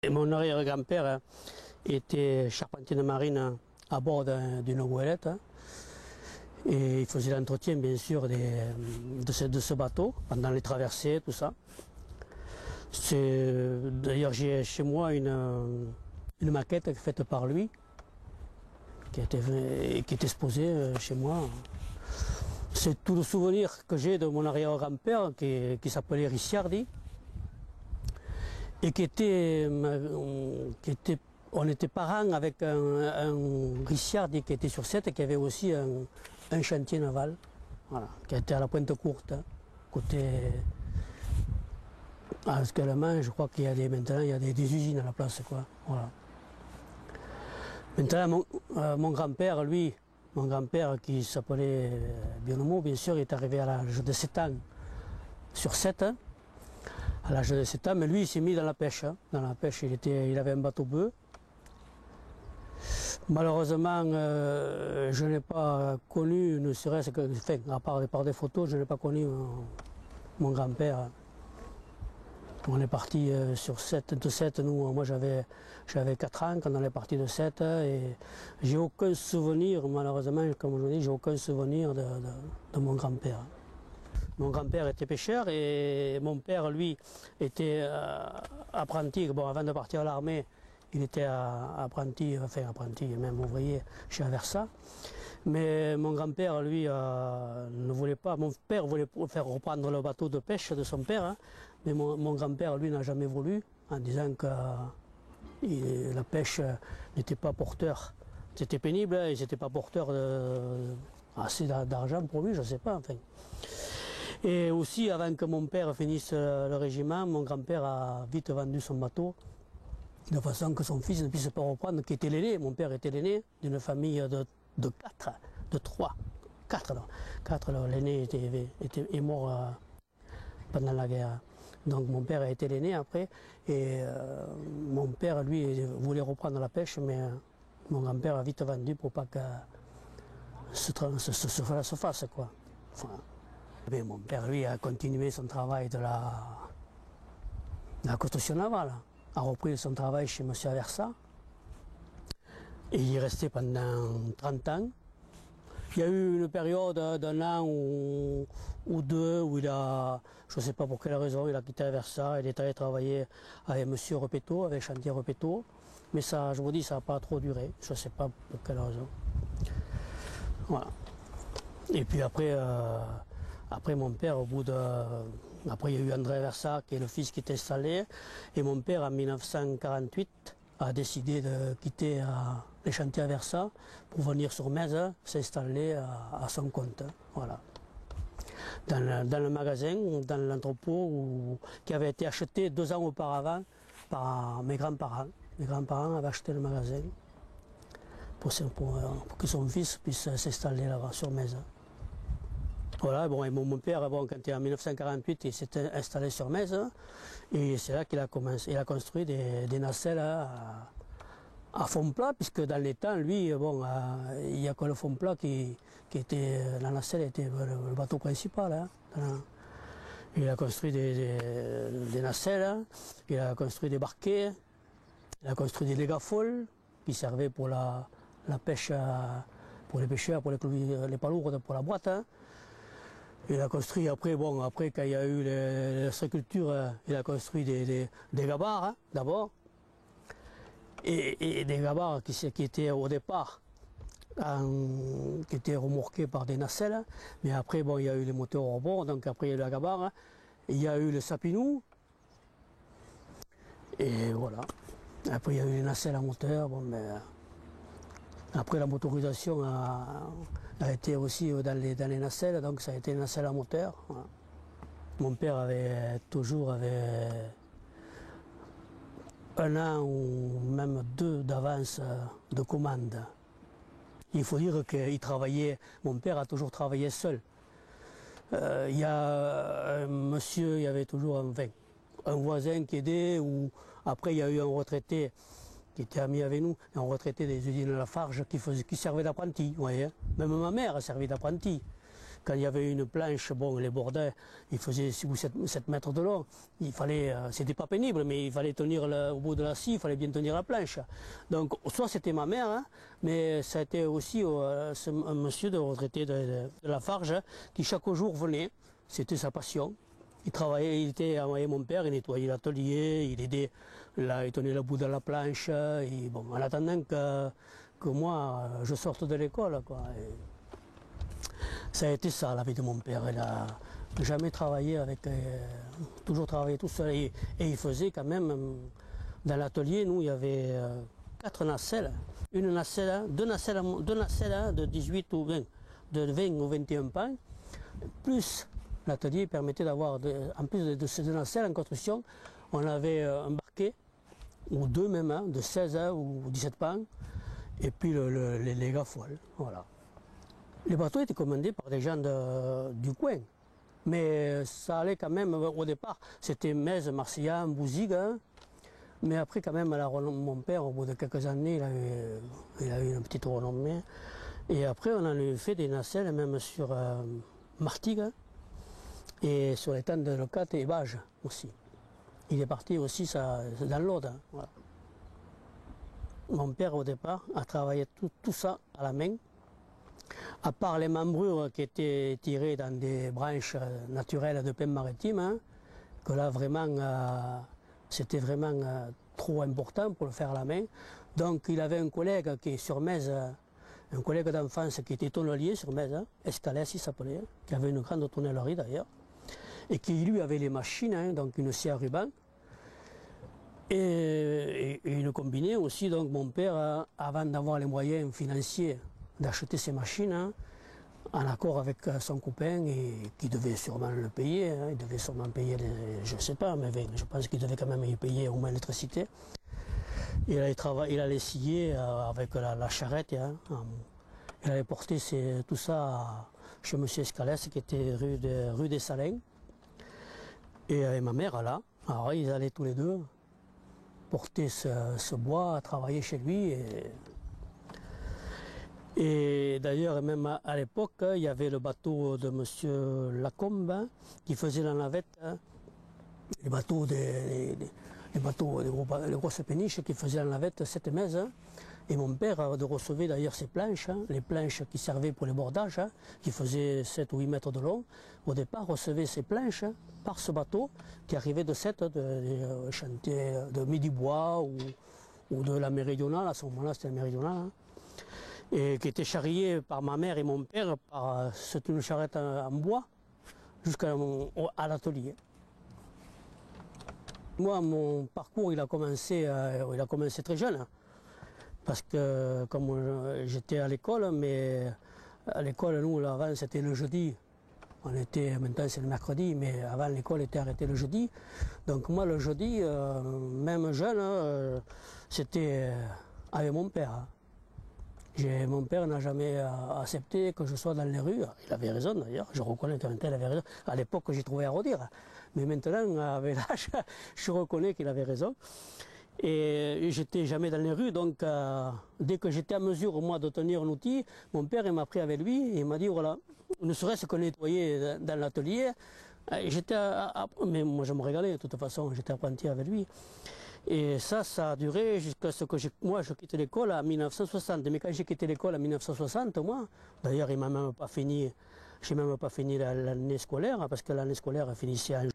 Et mon arrière-grand-père était charpentier de marine à bord d'une goélette. Et il faisait l'entretien, bien sûr, de ce bateau pendant les traversées, tout ça. D'ailleurs, j'ai chez moi une maquette faite par lui, qui est exposée chez moi. C'est tout le souvenir que j'ai de mon arrière-grand-père, qui s'appelait Ricciardi, et on était parents avec un Ricciardi qui était sur Sète et qui avait aussi un chantier naval, voilà, qui était à la Pointe-Courte, côté. Actuellement, je crois maintenant il y a des usines à la place, quoi. Voilà. Maintenant, mon grand-père, lui, qui s'appelait Bionomo, bien sûr, il est arrivé à l'âge de 7 ans sur 7, à l'âge de 7 ans, mais lui, il s'est mis dans la pêche. Dans la pêche, il avait un bateau-bœuf. Malheureusement, je n'ai pas connu, ne serait-ce que, enfin, à part par des photos, je n'ai pas connu mon grand-père. On est parti de 7, moi j'avais 4 ans quand on est parti de 7 et j'ai aucun souvenir, malheureusement, comme je vous dis, j'ai aucun souvenir de mon grand-père. Mon grand-père était pêcheur et mon père, lui, était apprenti. Bon, avant de partir à l'armée, il était apprenti, même ouvrier chez Aversa. Mais mon grand-père, lui, ne voulait pas. Mon père voulait faire reprendre le bateau de pêche de son père, hein, mais mon grand-père, lui, n'a jamais voulu, en disant que la pêche n'était pas porteur. C'était pénible, et ils n'étaient pas porteurs assez d'argent pour lui, je ne sais pas. Enfin. Et aussi, avant que mon père finisse le régiment, mon grand-père a vite vendu son bateau, de façon que son fils ne puisse pas reprendre, qui était l'aîné. Mon père était l'aîné d'une famille de 4. L'aîné est mort pendant la guerre. Donc mon père a été l'aîné après. Et mon père, lui, voulait reprendre la pêche, mais mon grand-père a vite vendu pour pas que se fasse, quoi. Enfin, mais mon père, lui, a continué son travail de la construction navale, a repris son travail chez M. Aversa. Et il est resté pendant 30 ans. Il y a eu une période d'un an ou deux où il a, je ne sais pas pour quelle raison, il a quitté Aversa, il est allé travailler avec M. Repetto, avec Chantier Repetto. Mais ça, je vous dis, ça n'a pas trop duré. Je ne sais pas pour quelle raison. Voilà. Et puis après mon père, après il y a eu André Aversa, qui est le fils qui est installé. Et mon père, en 1948, a décidé de quitter les chantiers Aversa pour venir sur Metz, s'installer à son compte. Voilà. Dans le magasin, dans l'entrepôt qui avait été acheté 2 ans auparavant par mes grands-parents. Mes grands-parents avaient acheté le magasin pour que son fils puisse s'installer là-bas sur Metz. Voilà, bon, et mon père, bon, quand il est en 1948, il s'est installé sur Metz, et c'est là qu'il a commencé. Il a construit des nacelles à fond plat, puisque dans les temps, lui, bon, il n'y a que le fond plat qui était, la nacelle était le bateau principal. Hein. Il a construit des nacelles, il a construit des barquets, il a construit des légafoles qui servaient pour la pêche, pour les pêcheurs, pour les palourdes, pour la boîte. Hein. Il a construit après, bon, après quand il y a eu la structure, il a construit des gabarres, hein, d'abord. Et des gabarres qui étaient au départ, qui étaient remorqués par des nacelles. Mais après, bon, il y a eu les moteurs au bord, donc après il y a eu la gabarre. Hein, il y a eu le sapinou. Et voilà. Après il y a eu les nacelles à moteur, bon, mais après la motorisation a été aussi dans les nacelles, donc ça a été les nacelles à moteur. Voilà. Mon père avait toujours un an ou même 2 d'avance de commande. Il faut dire qu'il travaillait, mon père a toujours travaillé seul. Il y a un monsieur, il y avait toujours un voisin qui aidait, ou après il y a eu un retraité qui était ami avec nous, un retraité des usines Lafarge qui servait d'apprenti, vous voyez. Même ma mère a servi d'apprenti. quand il y avait une planche, bon, les bordels, ils faisaient 6 ou 7 mètres de long. Il fallait, c'était pas pénible, mais il fallait tenir au bout de la scie, il fallait bien tenir la planche. Donc, soit c'était ma mère, hein, mais ça a été aussi un monsieur de retraité de Lafarge, hein, qui chaque jour venait. C'était sa passion. Il travaillait, il était avec mon père, il nettoyait l'atelier, il aidait, il tenait le bout de la planche, et bon, en attendant que moi, je sorte de l'école, quoi. Ça a été ça, la vie de mon père. Il n'a jamais travaillé toujours travaillé tout seul. Et il faisait quand même, dans l'atelier, nous, il y avait 4 nacelles. Une nacelle, deux nacelles de 18 ou 20, de 20 ou 21 pans, plus l'atelier permettait d'avoir, en plus de ces 2 nacelles en construction, on avait un barquet, ou 2 même, hein, de 16 ou 17 pans, et puis les gafoils, voilà. Les bateaux étaient commandés par des gens du coin, mais ça allait quand même, au départ, c'était Metz, Marseillan, Bouzigues, hein, mais après quand même, mon père, au bout de quelques années, il a eu une petite renommée, et après on en a fait des nacelles, même sur Martigues, et sur l'étang de Locate et Bages aussi. Il est parti aussi dans l'Aude. Hein, voilà. Mon père, au départ, a travaillé tout ça à la main, à part les membrures qui étaient tirées dans des branches naturelles de pin maritime, hein, que là vraiment, c'était vraiment trop important pour le faire à la main. Donc il avait un collègue qui est sur Metz, un collègue d'enfance qui était tonnelier sur Metz, hein, Escalès il s'appelait, hein, qui avait une grande tonnellerie d'ailleurs, et qui lui avait les machines, hein, donc une scie à ruban, et une combinée aussi. Donc mon père, avant d'avoir les moyens financiers d'acheter ces machines, hein, en accord avec son copain, et qui devait sûrement le payer, hein, il devait sûrement payer, je ne sais pas, mais je pense qu'il devait quand même y payer au moins l'électricité. Il allait scier avec la charrette, hein, il allait porter tout ça chez M. Escalès, qui était rue des Salins, et ma mère là. Alors ils allaient tous les deux porter ce bois, travailler chez lui. Et d'ailleurs, même à l'époque, il y avait le bateau de M. Lacombe, hein, qui faisait la navette, hein, les grosses péniches qui faisaient la navette 7 mètres. Hein, et mon père recevait d'ailleurs ces planches, hein, les planches qui servaient pour les bordages, hein, qui faisaient 7 ou 8 mètres de long. Au départ, recevait ces planches, hein, par ce bateau qui arrivait de chantier de Midi-Bois ou de la Méridionale. À ce moment-là, c'était la Méridionale. Hein, et qui était charrié par ma mère et mon père par une charrette en bois jusqu'à l'atelier. Moi, mon parcours, il a commencé très jeune, parce que comme j'étais à l'école, mais à l'école, nous, avant, c'était le jeudi. Maintenant, c'est le mercredi, mais avant, l'école était arrêtée le jeudi. Donc moi, le jeudi, même jeune, c'était avec mon père. Mon père n'a jamais accepté que je sois dans les rues. Il avait raison d'ailleurs, je reconnais qu'un tel avait raison. À l'époque, j'ai trouvé à redire. Mais maintenant, avec l'âge, je reconnais qu'il avait raison. Et j'étais jamais dans les rues, donc dès que j'étais à mesure, moi, de tenir un outil, mon père m'a pris avec lui et il m'a dit, voilà, ne serait-ce que nettoyer dans l'atelier. Mais moi, je me régalais de toute façon, j'étais apprenti avec lui. Et ça a duré jusqu'à ce que moi je quitte l'école en 1960. Mais quand j'ai quitté l'école en 1960, moi, d'ailleurs, j'ai même pas fini l'année scolaire, parce que l'année scolaire finissait en